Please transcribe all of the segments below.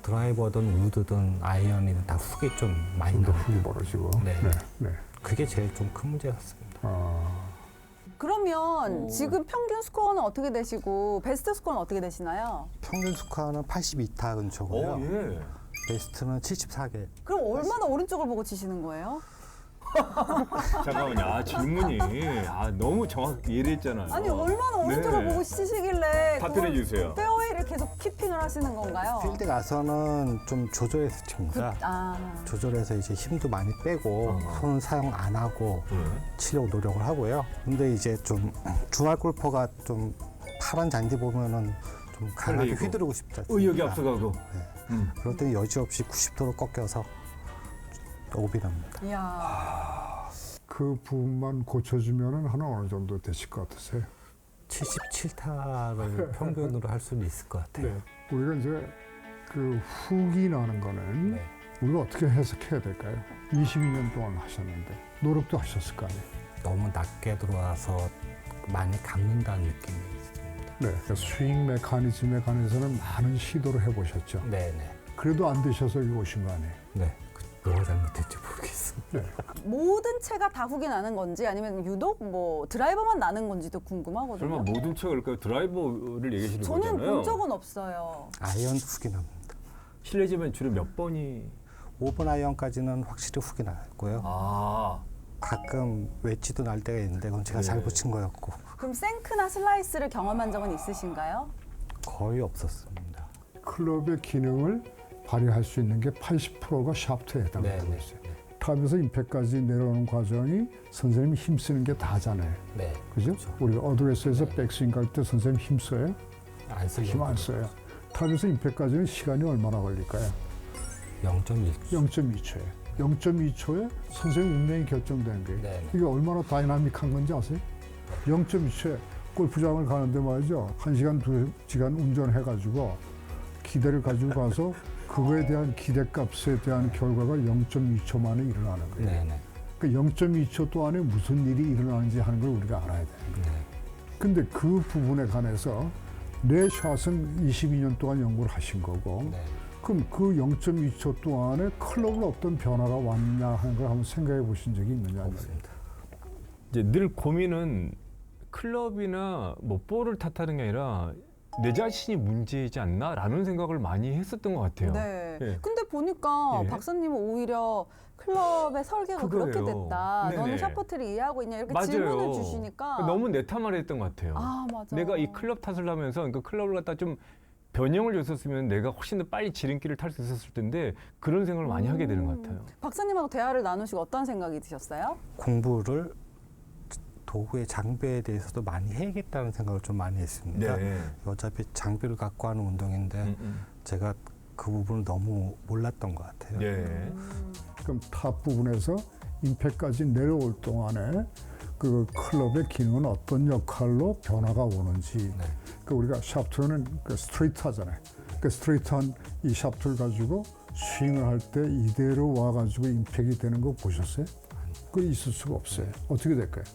드라이버든 우드든 아이언이든 다 훅이 좀 많이 좀 더 나요. 훅이 벌어지고. 네. 네. 그게 제일 좀 큰 문제 같습니다. 그러면 지금 평균 스코어는 어떻게 되시고 베스트 스코어는 어떻게 되시나요? 평균 스코어는 82타 근처고요. 예. 베스트는 74개. 그럼 얼마나 오른쪽을 보고 치시는 거예요? 잠깐만요. 질문이 너무 정확히 예리했잖아요. 아니 얼마나 오른쪽을 네. 보고 치시길래 답변해 주세요. 페어웨이를 계속 키핑을 하시는 건가요? 필드 가서는 좀 조절해서 칩니다. 조절해서 이제 힘도 많이 빼고 손 사용 안 하고 치려고 노력을 하고요. 근데 이제 좀 중앙 골퍼가 좀 파란 잔디 보면은 좀 강하게 설레이고. 휘두르고 싶다. 의욕이 앞서가고. 그럴 때는 여지없이 90도로 꺾여서 오비납니다. 이야. 그 부분만 고쳐주면은 한 어느 정도 되실 것 같으세요? 77타를 평균으로 할 수는 있을 것 같아요. 우리가 이제 그 훅이 나는 거는 네. 우리가 어떻게 해석해야 될까요? 22년 동안 하셨는데 노력도 하셨을 거 아니에요? 너무 낮게 들어와서 많이 감는다는 느낌이 있습니다. 네. 그러니까 스윙 메커니즘에 관해서는 많은 시도를 해보셨죠. 네네. 그래도 안 되셔서 여기 오신 거 아니에요? 네. 뭐가 잘못됐지 모르겠습니다. 모든 채가 다 훅이 나는 건지 아니면 유독 뭐 드라이버만 나는 건지도 궁금하거든요. 설마 모든 채가 그럴까요? 드라이버를 얘기하시는 저는 거잖아요. 본 적은 없어요. 아이언 훅이 납니다. 실례지만 주로 몇 번이 5번 아이언까지는 확실히 훅이 나고요. 가끔 웨지도 날 때가 있는데 그건 제가 네. 잘 붙인 거였고 그럼 생크나 슬라이스를 경험한 적은 있으신가요? 거의 없었습니다. 클럽의 기능을 발휘할 수 있는 게 80%가 샤프트에 해당되고 네, 있어요. 탑에서 임팩까지 내려오는 과정이 선생님이 힘쓰는 게 다잖아요. 네. 그죠? 우리가 어드레스에서 백스윙 갈 때 선생님 힘써요? 안 쓰려고 힘 안 써요. 탑에서 임팩까지는 시간이 얼마나 걸릴까요? 0.1. 0.2초예요. 0.2초에 선생님 운명이 결정되는 거예요. 네. 이게 얼마나 다이나믹한 건지 아세요? 0.2초에 골프장을 가는데 말이죠. 1시간, 2시간 운전해가지고 기대를 가지고 가서 그거에 대한 기대값에 대한 결과가 0.2초 만에 일어나는 거예요. 네네. 그 0.2초 동안에 무슨 일이 일어나는지 하는 걸 우리가 알아야 돼요. 네. 근데 그 부분에 관해서 내 샷은 22년 동안 연구를 하신 거고 네. 그럼 그 0.2초 동안에 클럽으로 어떤 변화가 왔냐 하는 걸 한번 생각해 보신 적이 있느냐. 없습니다. 이제 늘 고민은 클럽이나 뭐 볼을 탓하는 게 아니라 내 자신이 문제이지 않나라는 생각을 많이 했었던 것 같아요. 네. 예. 근데 보니까 예. 박사님은 오히려 클럽의 설계가 그렇게 그거예요. 됐다. 네네. 너는 샤프트를 이해하고 있냐 이렇게 맞아요. 질문을 주시니까 너무 내 탓만 했던 것 같아요. 맞아. 내가 이 클럽 탓을 하면서 그 클럽을 갖다 좀 변형을 줬었으면 내가 훨씬 더 빨리 지름길을 탈 수 있었을 텐데 그런 생각을 많이 하게 되는 것 같아요. 박사님하고 대화를 나누시고 어떤 생각이 드셨어요? 공부를 도구의 장비에 대해서도 많이 해야겠다는 생각을 좀 많이 했습니다. 네. 어차피 장비를 갖고 하는 운동인데 제가 그 부분을 너무 몰랐던 것 같아요. 네. 그럼 탑 부분에서 임팩까지 내려올 동안에 그 클럽의 기능은 어떤 역할로 변화가 오는지. 네. 그 우리가 샤프트는 그 스트레이트 하잖아요. 그 스트레이트한 이 샤프트를 가지고 스윙을 할 때 이대로 와가지고 임팩이 되는 거 보셨어요? 그거 있을 수가 없어요. 어떻게 될까요?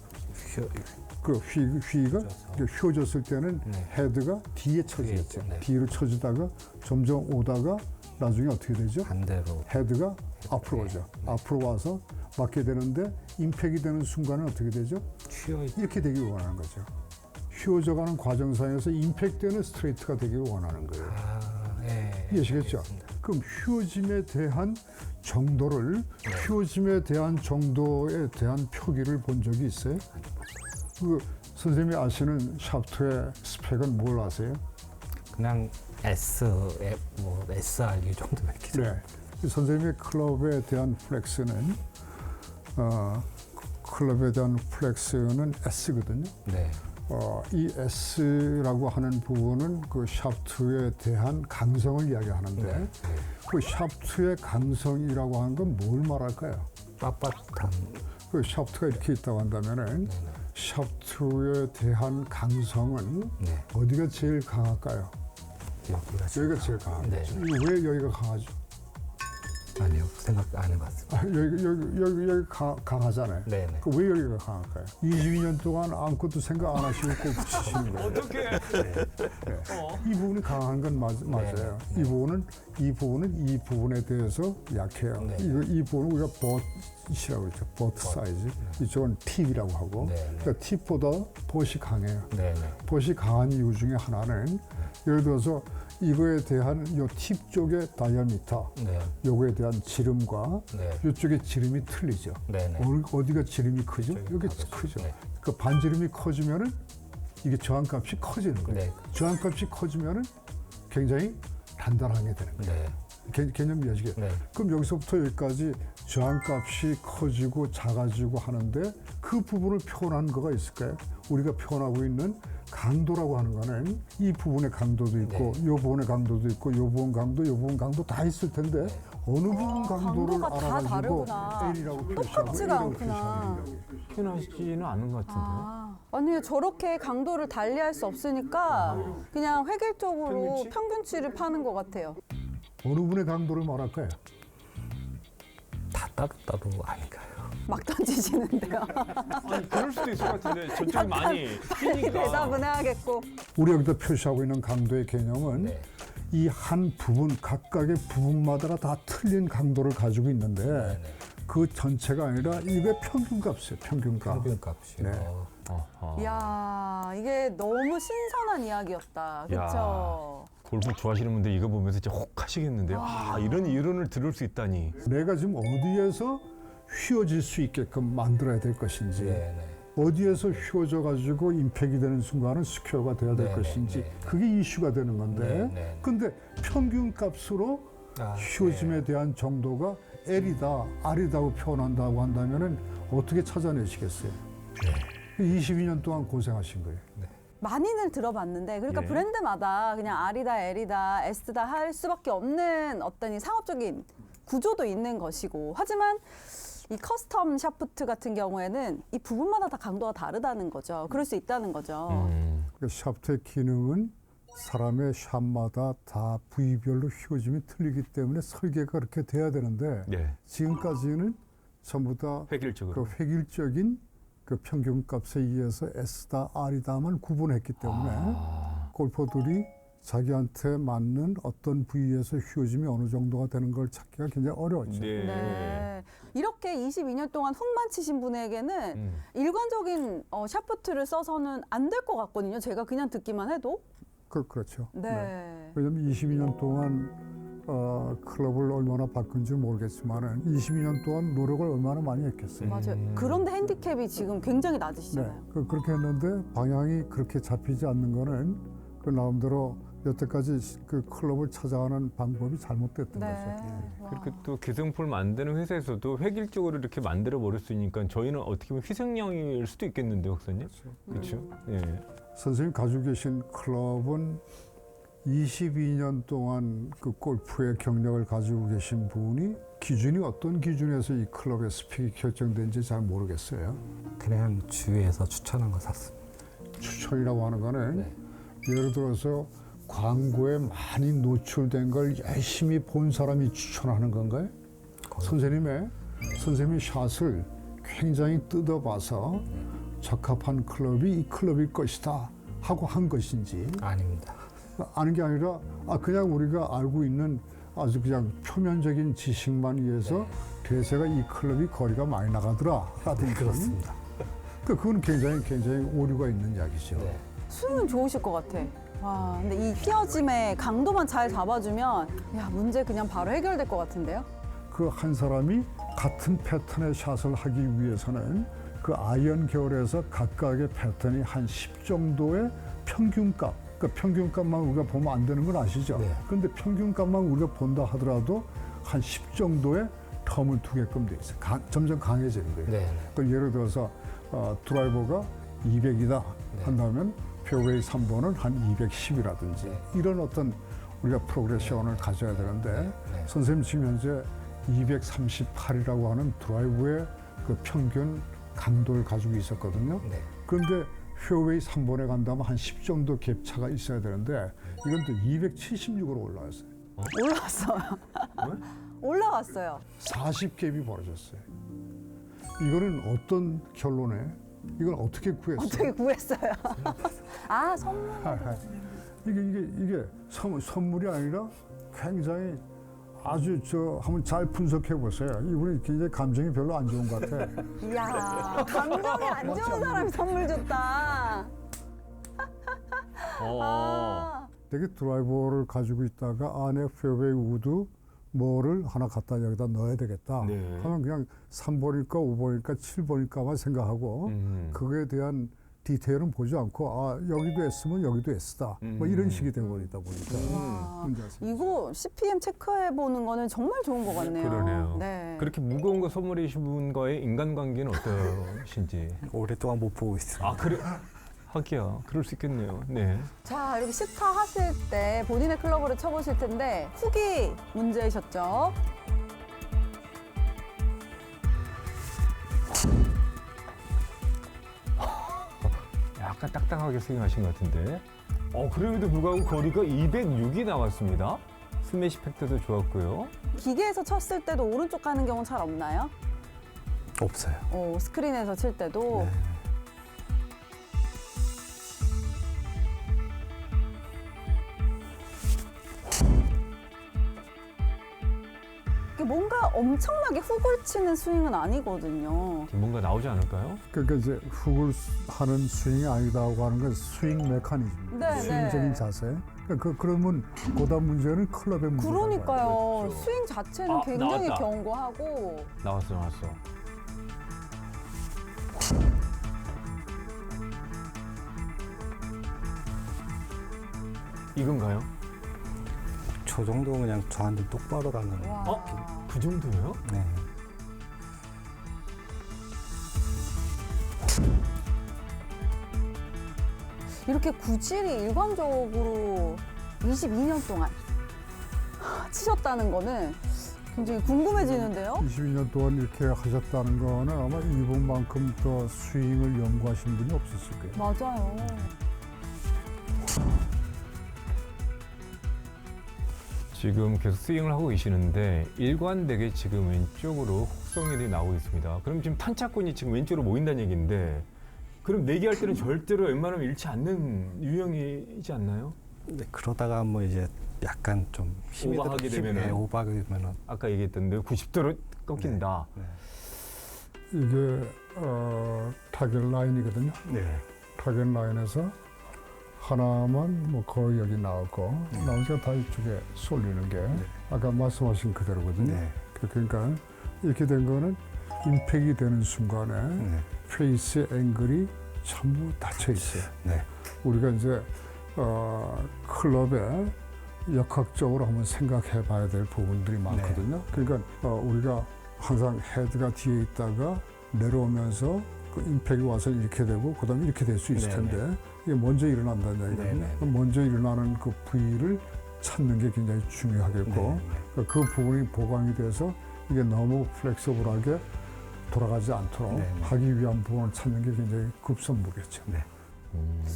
그 휘가 휘어졌을 때는 네. 헤드가 뒤에 쳐지겠죠. 네. 뒤로 쳐지다가 점점 오다가 나중에 어떻게 되죠? 반대로 헤드가 앞으로 오죠. 네. 앞으로 와서 맞게 되는데 임팩이 되는 순간은 어떻게 되죠? 휘어 이렇게 되길 원하는 거죠. 휘어져가는 과정상에서 임팩트는 스트레이트가 되길 원하는 거예요. 네. 이해하시겠죠? 그럼 휘어짐에 대한 정도를 휘어짐에 대한 정도에 대한 표기를 본 적이 있어요? 그 선생님이 아시는 샤프트의 스펙은 뭘 아세요? 그냥 S, 뭐 SR 이 정도밖에. 네. 선생님의 클럽에 대한 플렉스는 클럽에 대한 플렉스는 S거든요. 네. 이 S라고 하는 부분은 그 샤프트에 대한 강성을 이야기하는데 그 샤프트의 강성이라고 하는 건 뭘 말할까요? 빳빳한. 그 샤프트가 이렇게 있다고 한다면은 샤프트에 대한 강성은 네. 어디가 제일 강할까요? 여기가 여기가 제일 강하죠. 네. 왜 여기가 강하죠? 아니요, 생각 안 해봤습니다. 여기 강하잖아요. 네네. 그 왜 여기가 강할까요? 22년 동안 아무것도 생각 안 하시고 꼭 치시는 거예요. 어떻게? 이 부분이 강한 건 맞아요. 네. 이 부분은 이 부분에 대해서 약해요. 네. 이 부분은 우리가 버트이라고 그러죠. 버트 사이즈. 이쪽은 팁이라고 하고. 네. 그러니까 팁보다 버시 강해요. 네네. 버시 강한 이유 중에 하나는 예를 들어서 이거에 대한 요 팁 쪽의 다이아미터, 네. 요거에 대한 지름과 네. 이쪽의 지름이 틀리죠. 네네. 어디가 지름이 크죠? 이쪽이 여기 다르죠. 크죠. 네. 그 반지름이 커지면은 이게 저항값이 커지는 거예요. 네. 저항값이 커지면은 굉장히 단단하게 되는 거예요. 네. 개념 이해하시겠죠? 네. 그럼 여기서부터 여기까지 저항값이 커지고 작아지고 하는데 그 부분을 표현한 거가 있을까요? 우리가 표현하고 있는 강도라고 하는 거는 이 부분의 강도도 있고 이 부분의 강도도 있고 이 부분 강도, 이 부분 강도 다 있을 텐데 어느 부분 강도를 강도가 다 알아가지고 다르구나. L이라고 표시하고 똑같지가 A라고 않구나. 표시하는 거예요. 표현하시지는 않은 것 같은데요. 아니 저렇게 강도를 달리할 수 없으니까 그냥 획일적으로 평균치? 평균치를 파는 것 같아요. 어느 분의 강도를 말할까요? 다 따도 아닌가요? 막 던지시는데요. 아니 그럴 수도 있을 것 같은데 저쪽이 많이 뛰니까. 대답은 해야겠고. 우리 여기다 표시하고 있는 강도의 개념은 네. 이 한 부분 각각의 부분마다 다 틀린 강도를 가지고 있는데 네네. 그 전체가 아니라 이게 평균값이에요. 평균값. 평균값이요. 네. 이야 이게 너무 신선한 이야기였다. 그렇죠? 골프 좋아하시는 분들 이거 보면서 진짜 혹 하시겠는데요. 이런 이론을 들을 수 있다니. 내가 지금 어디에서 휘어질 수 있게끔 만들어야 될 것인지 네네. 어디에서 휘어져 가지고 임팩이 되는 순간은 스퀘어가 돼야 될 네, 것인지 네, 네. 그게 이슈가 되는 건데 네, 네. 근데 평균값으로 휘어짐에 대한 정도가 L이다, R이다고 표현한다고 한다면은 어떻게 찾아내시겠어요? 22년 동안 고생하신 거예요. 많이는 들어봤는데 그러니까 예. 브랜드마다 그냥 R이다, L이다, S다 할 수밖에 없는 어떤 이 상업적인 구조도 있는 것이고 하지만 이 커스텀 샤프트 같은 경우에는 이 부분마다 다 강도가 다르다는 거죠. 그럴 수 있다는 거죠. 그 샤프트의 기능은 사람의 샵마다 다 부위별로 휘어짐이 틀리기 때문에 설계가 그렇게 돼야 되는데 네. 지금까지는 전부 다 그 획일적으로. 획일적인 그 평균값에 의해서 S다, R이다만 구분했기 때문에 골퍼들이 자기한테 맞는 어떤 부위에서 휘어짐이 어느 정도가 되는 걸 찾기가 굉장히 어려웠죠. 네. 이렇게 22년 동안 훅만 치신 분에게는 일관적인 샤프트를 써서는 안 될 것 같거든요. 제가 그냥 듣기만 해도. 그렇죠. 네. 왜냐하면 22년 동안 클럽을 얼마나 바꾼지 모르겠지만 22년 동안 노력을 얼마나 많이 했겠어요. 맞아요. 그런데 핸디캡이 지금 굉장히 낮으시잖아요. 그렇게 했는데 방향이 그렇게 잡히지 않는 거는 그 나름대로 여태까지 그 클럽을 찾아가는 방법이 잘못됐던 네. 거죠. 와. 그렇게 또 기성품을 만드는 회사에서도 획일적으로 이렇게 만들어 버릴 수 있으니까 저희는 어떻게 보면 희생양일 수도 있겠는데요, 박사님? 그렇죠. 예. 선생님 가지고 계신 클럽은 22년 동안 그 골프의 경력을 가지고 계신 분이 기준이 어떤 기준에서 이 클럽의 스펙이 결정된지 잘 모르겠어요. 그냥 주위에서 추천한 거 샀습니다. 추천이라고 하는 거는 예를 들어서 광고에 많이 노출된 걸 열심히 본 사람이 추천하는 건가요? 선생님이 샷을 굉장히 뜯어봐서 적합한 클럽이 이 클럽일 것이다 하고 한 것인지 아닙니다. 아는 게 아니라 그냥 우리가 알고 있는 아주 그냥 표면적인 지식만 의해서 대세가 이 클럽이 거리가 많이 나가더라 라든지 그렇습니다. 그건 굉장히 오류가 있는 이야기죠. 네. 스윙은 좋으실 것 같아. 와, 근데 이 휘어짐의 강도만 잘 잡아주면 야 문제 그냥 바로 해결될 것 같은데요? 그 한 사람이 같은 패턴의 샷을 하기 위해서는 그 아이언 계열에서 각각의 패턴이 한 10 정도의 평균값, 그 평균값만 우리가 보면 안 되는 건 아시죠? 네. 그런데 평균값만 우리가 본다 하더라도 한 10 정도의 텀을 두게끔 돼 있어요. 점점 강해지는 거예요. 네. 그 예를 들어서 드라이버가 200이다 한다면 페어웨이 3번은 한 210이라든지 이런 어떤 우리가 프로그레션을 가져야 되는데 선생님 지금 현재 238이라고 하는 드라이브의 그 평균 강도를 가지고 있었거든요. 네. 그런데 페어웨이 3번에 간다면 한 10 정도 갭차가 있어야 되는데 이건 또 276으로 올라왔어요. 올라왔어요. 찾아왔어요. 40갭이 벌어졌어요. 이거는 어떤 결론에 이걸 어떻게 구했어요? 어떻게 구했어요? 아, 선물. 이게 선물이 아니라 굉장히 아주 한번 잘 분석해 보세요. 이분이 굉장히 감정이 별로 안 좋은 것 같아. 이야, 감정이 안 좋은 사람이 선물 줬다. 아, 되게 드라이버를 가지고 있다가 안에 페어웨이 우드 뭐를 하나 갖다 여기다 넣어야 되겠다. 네. 하면 그냥 3번일까 5번일까 7번일까만 생각하고 그거에 대한 디테일은 보지 않고 아 여기도 S면 여기도 S다. 뭐 이런 식이 되어버리다 보니까 문제가 생겨요. 이거 CPM 체크해 보는 거는 정말 좋은 것 같네요. 그러네요. 네. 그렇게 무거운 거 선물해 주신 분과의 인간관계는 어떠신지. 오랫동안 못 보고 있습니다. 아 그래. 하기야. 그럴 수 있겠네요. 네. 자, 이렇게 시타 하실 때 본인의 클럽으로 쳐보실 텐데 훅이 문제이셨죠? 약간 딱딱하게 스윙하신 것 같은데. 그럼에도 불구하고 거리가 206이 나왔습니다. 스매시 팩트도 좋았고요. 기계에서 쳤을 때도 오른쪽 가는 경우는 잘 없나요? 없어요. 스크린에서 칠 때도. 네. 이게 뭔가 엄청나게 훅을 치는 스윙은 아니거든요. 뭔가 나오지 않을까요? 그러니까 이제 훅을 하는 스윙이 아니다고 하는 건 스윙 메커니즘, 네, 스윙적인 네. 자세. 그러면 그다음 문제는 클럽의 문제다. 그러니까요. 그렇죠. 스윙 자체는 아, 굉장히 나왔다. 견고하고. 나왔어. 이건가요? 저 정도 그냥 저한테 똑바로 가는. 와. 그 정도예요? 네. 이렇게 구질이 일관적으로 22년 동안 치셨다는 거는 굉장히 궁금해지는데요. 22년 동안 이렇게 하셨다는 거는 아마 이분만큼 더 스윙을 연구하신 분이 없었을 거예요. 맞아요. 지금 계속 스윙을 하고 계시는데 일관되게 지금 왼쪽으로 혹성일이 나오고 있습니다. 그럼 지금 탄착군이 지금 왼쪽으로 모인다는 얘기인데 그럼 내기할 때는 절대로 웬만하면 잃지 않는 유형이지 않나요? 네, 그러다가 뭐 이제 약간 좀 힘이 오버하게 들어- 되면은. 네, 오버하게 되면은 아까 얘기했던 데 90도로 꺾인다. 네. 이게 타겟 라인이거든요. 네. 타겟 라인에서 하나만 뭐 거의 여기 나오고 나머지가 다 이쪽에 쏠리는 게 아까 말씀하신 그대로거든요. 네. 그러니까 이렇게 된 거는 임팩이 되는 순간에 네. 페이스 앵글이 전부 닫혀 있어요. 네. 우리가 이제 클럽에 역학적으로 한번 생각해 봐야 될 부분들이 많거든요. 그러니까 우리가 항상 헤드가 뒤에 있다가 내려오면서 그 임팩이 와서 이렇게 되고 그다음에 이렇게 될 수 있을 네네. 텐데 이게 먼저 일어난다는 얘기거든요. 네네. 그럼 먼저 일어나는 그 부위를 찾는 게 굉장히 중요하겠고 네. 그 부분이 보강이 돼서 이게 너무 플렉서블하게 돌아가지 않도록 네네. 하기 위한 부분을 찾는 게 굉장히 급선무겠죠. 네.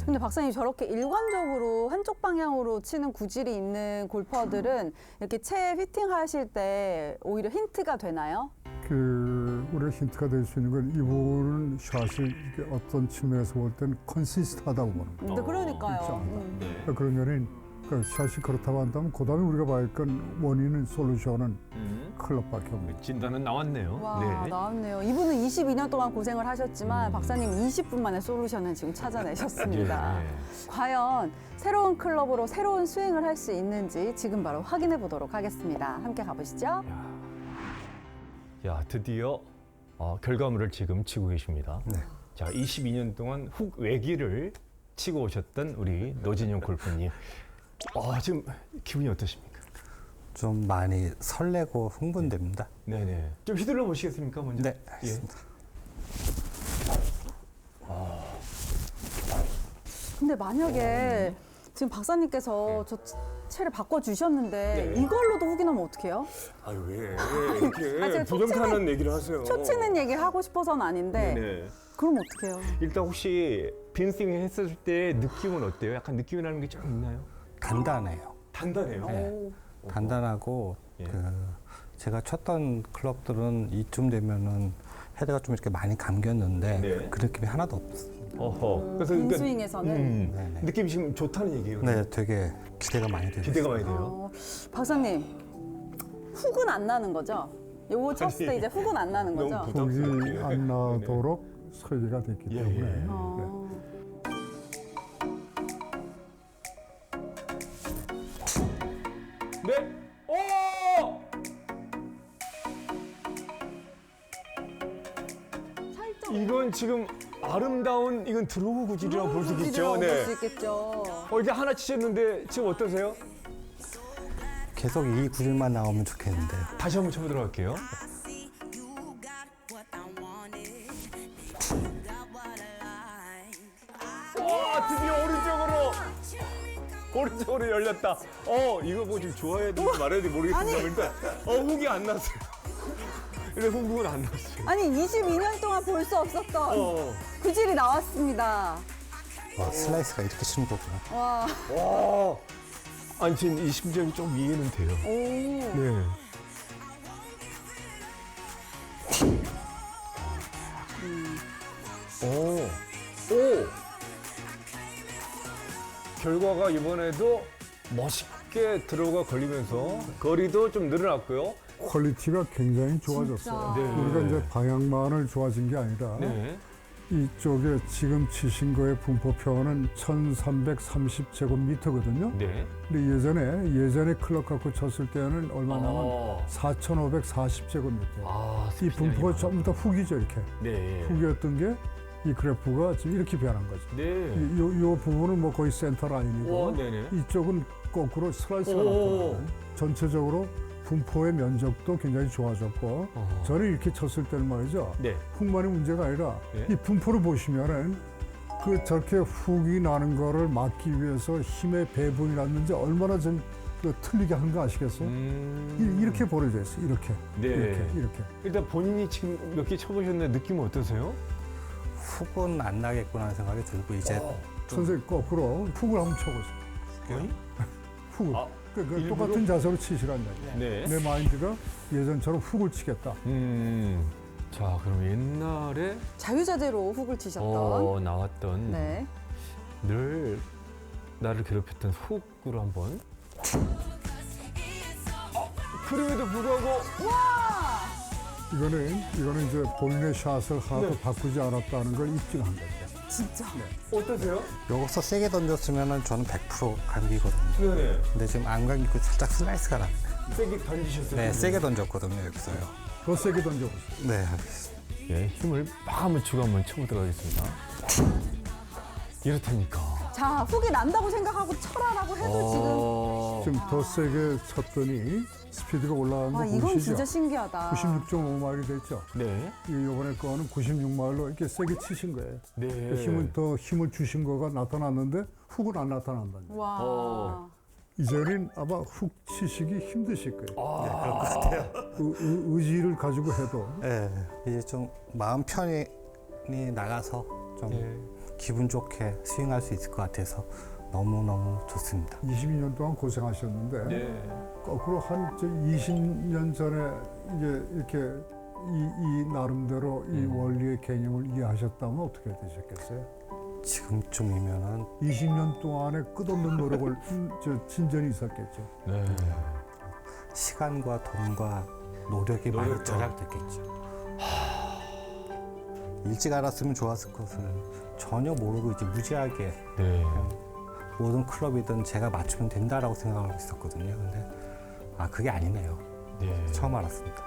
근데 박사님 저렇게 일관적으로 한쪽 방향으로 치는 구질이 있는 골퍼들은 이렇게 채 피팅 하실 때 오히려 힌트가 되나요? 우리가 힌트가 될 수 있는 건 이 부분은 샷이 이게 어떤 측면에서 볼 때는 컨시스트하다고 보는 거예요. 근데 그러니까요. 있지 않나. 네. 그런 면이 샷이 그렇다고 한다면 그다음에 우리가 봐야 할 건 원인은 솔루션은 클럽밖에 없는 진단은 나왔네요. 와, 나왔네요. 이분은 22년 동안 고생을 하셨지만 박사님 20분 만에 솔루션을 지금 찾아내셨습니다. 예. 과연 새로운 클럽으로 새로운 스윙을 할 수 있는지 지금 바로 확인해 보도록 하겠습니다. 함께 가보시죠. 야, 드디어 결과물을 지금 치고 계십니다. 네. 자, 22년 동안 훅 외기를 치고 오셨던 우리 노진영 골프님. 지금 기분이 어떠십니까? 좀 많이 설레고 흥분됩니다. 네네. 좀 휘둘러 보시겠습니까, 먼저? 네, 예. 알겠습니다. 근데 만약에 지금 박사님께서 저 채를 바꿔주셨는데 네. 이걸로도 훅이 나면 어떡해요? 아유, 왜 이렇게 아, 제가 부정타는 얘기를 하세요? 초치는 얘기를 하고 싶어서는 아닌데 네네. 그럼 어떡해요? 일단 혹시 빈스윙 했을 때 느낌은 어때요? 약간 느낌이 나는 게 좀 있나요? 단단해요. 단단해요. 네. 단단하고 예. 그 제가 쳤던 클럽들은 이쯤 되면은 헤드가 좀 이렇게 많이 감겼는데 네. 그 느낌이 하나도 없어요. 어허. 그래서 빈스윙에서는 네네. 느낌이 지금 좋다는 얘기예요. 네, 되게 기대가 많이 되고 기대가 있어요. 많이 돼요. 박사님 훅은 안 나는 거죠? 요거 쳤을 때 이제 훅은 안 나는 너무 거죠? 부담- 훅이 부담스럽게. 안 나도록 설계가 됐기 예, 때문에 예. 어. 네. 오! 살짝 이건 지금 아름다운 이건 드로우 구질이라고 볼 수 있겠죠. 네. 볼수 있겠죠. 이제 하나 치셨는데 지금 어떠세요? 계속 이 구질만 나오면 좋겠는데요. 다시 한번 쳐보도록 할게요. 와, 드디어 오른쪽으로 열렸다. 이거 뭐 지금 좋아해야 될지 말아야 될지 모르겠습니다. 일단 훅이 안 났어요. 근데 훅은 안 났어요. 아니 22년 동안 볼 수 없었던 어. 구질이 나왔습니다. 와, 슬라이스가 이렇게 치는 거구나. 와, 와. 아니 지금 이 심정이 좀 이해는 돼요. 오. 네. 오. 결과가 이번에도 멋있게 들어가 걸리면서 거리도 좀 늘어났고요. 퀄리티가 굉장히 진짜. 좋아졌어요. 네. 우리가 이제 방향만을 좋아진 게 아니라 네. 이쪽에 지금 치신 거의 분포표는 1330제곱미터거든요. 네. 근데 예전에 클럽 갖고 쳤을 때는 얼마냐면 4540제곱미터. 이 분포가 전부 다 훅이죠, 이렇게. 네. 훅이었던 게 이 그래프가 지금 이렇게 변한 거죠. 네. 요 부분은 뭐 거의 센터 라인이고 네네. 이쪽은 거꾸로 슬라이스가 오. 나타나요. 전체적으로 분포의 면적도 굉장히 좋아졌고 저는 이렇게 쳤을 때는 말이죠. 네. 훅만이 문제가 아니라 네. 이 분포를 보시면은 그 저렇게 훅이 나는 거를 막기 위해서 힘의 배분이라든지 얼마나 좀 그 틀리게 한 거 아시겠어요? 이렇게 벌어져 있어요. 이렇게. 네. 이렇게. 일단 본인이 지금 몇 개 쳐보셨는데 느낌은 어떠세요? 훅은 안 나겠구나 하는 생각이 들고 이제 선생님 거꾸로 훅을 한번 쳐보세요. 훅을. 아, 그 일부러? 똑같은 자세로 치시란 말이에요. 네. 내 마인드가 예전처럼 훅을 치겠다. 자, 그럼 옛날에 자유자재로 훅을 치셨던. 나왔던 네. 늘 나를 괴롭혔던 훅으로 한번. 그럼에도 불구하고 이거는 이제 본인의 샷을 하나도 네. 바꾸지 않았다는 걸 입증한 거죠. 진짜. 어떠세요? 여기서 세게 던졌으면은 저는 100% 감기거든요. 네네. 근데 지금 안 감기고 살짝 슬라이스가 나네. 세게 던지셨어요? 네, 세게 던졌거든요, 여기서요. 더 세게 던져보세요. 네, 알겠습니다. 예, 힘을 막 한번 주고 한번 쳐보도록 하겠습니다. 이렇다니까. 자, 훅이 난다고 생각하고 쳐라라고 해도 지금 더 세게 쳤더니 스피드가 올라간 거 와, 이건 보이시죠? 진짜 신기하다. 96.5마일이 됐죠. 네. 이번에 거는 96마일로 이렇게 세게 치신 거예요. 네. 힘을 주신 거가 나타났는데 훅은 안 나타난다는 거예요. 와. 이제는 아마 훅 치시기 힘드실 거예요. 네, 그럴 것 같아요. 의지를 가지고 해도 네, 이제 좀 마음 편히 나가서 좀 네. 기분 좋게 스윙할 수 있을 것 같아서 너무너무 좋습니다. 22년 동안 고생하셨는데 네. 거꾸로 한 20년 전에 이제 이렇게 이 나름대로 이 원리의 개념을 이해하셨다면 어떻게 되셨겠어요? 지금쯤이면은 20년 동안의 끝없는 노력을 진전이 있었겠죠. 네. 시간과 돈과 노력이 많이 절약됐겠죠. 일찍 알았으면 좋았을 것을 전혀 모르고 이제 무지하게 네. 모든 클럽이든 제가 맞추면 된다라고 생각하고 있었거든요. 근데 그게 아니네요. 네. 처음 알았습니다.